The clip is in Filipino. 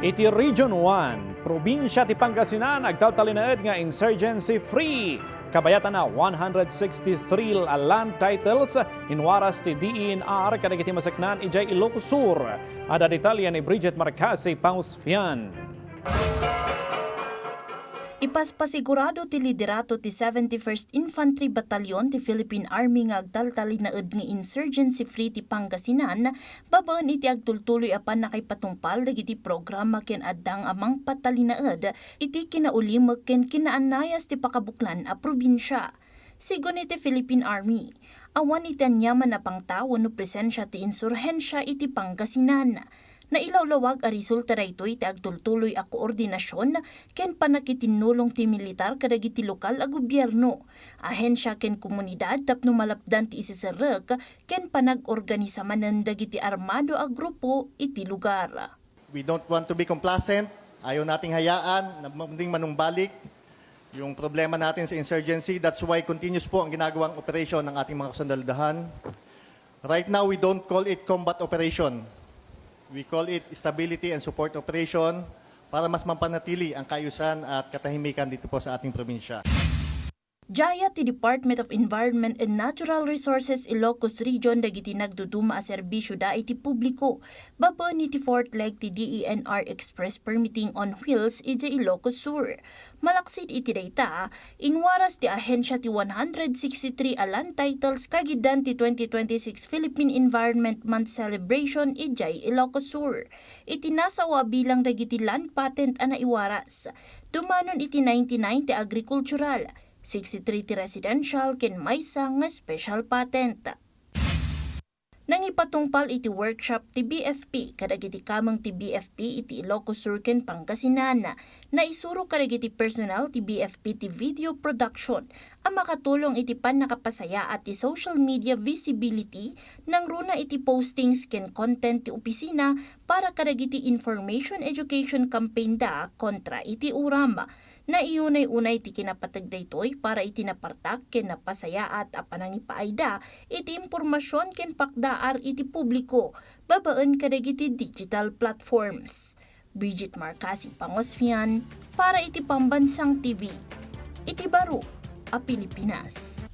Iti Region 1, probinsya ti Pangasinan agtaltalinaed nga insurgency free. Kabayatan na 163 land titles inwaras ti DENR kadagiti masaknan ijay Ilocos Sur. Ada detalya ni Bridget Marcasi Pausfian. Ipaspasigurado ti liderato ti 71st Infantry Battalion ti Philippine Army nga agtaltalinaed nga insurgency free ti Pangasinan, babaan iti agtultuloy apan nakipatungpal dagiti programa ken addang amang patalinaed iti kinaulimag ken kinaanayas ti pakabuklan a probinsya. Sigon iti Philippine Army, awan iti anyaman na pangtawo no presensya ti insurhensya iti Pangasinan. Nailawlawag a resulta daytoy iti agtultuloy a koordinasyon ken panakitinulong ti militar kadagiti lokal a gobyerno, ahensya ken komunidad tapno malapdan ti isiserek ken panagorganisa manen dagiti armado a grupo iti lugar. We don't want to be complacent. Ayaw nating hayaan na munding manumbalik yung problema natin sa insurgency. That's why continuous po ang ginagawang operation ng ating mga kasundaldahan. Right now, we don't call it combat operation. We call it stability and support operation para mas mampanatili ang kaayusan at katahimikan dito po sa ating probinsya. Jaya ti Department of Environment and Natural Resources Ilocos Region dagiti nagduduma a serbisyo da iti publiko. Babaan iti fourth leg ti DENR Express Permitting on Wheels iti Ilocos Sur. Malaksid iti dayta, inwaras ti ahensya ti 163 land titles kagidan ti 2026 Philippine Environment Month Celebration iti Ilocos Sur. Iti nasawa bilang dagiti land patent a naiwaras. Dumanon iti 99 ti agricultural, 63 ti residential ken maysa nga special patent. Nang ipatungpal iti workshop ti BFP kadagiti kamang ti BFP iti Ilocos Sur ken Pangasinan na isuro kadagiti personal ti BFP ti video production ang makatulong iti nakapasaya at ti social media visibility nang runa iti postings ken content ti opisina para kadagiti information education campaign da kontra iti urama na iunay-unay ti kinapatag daytoy para iti napartak ken napasaya at apanangipaayda iti impormasyon ken pakdaar iti publiko babaan kadagiti digital platforms. Bridget Marcasi Pausfian para iti Pambansang TV. Iti Baro a Pilipinas.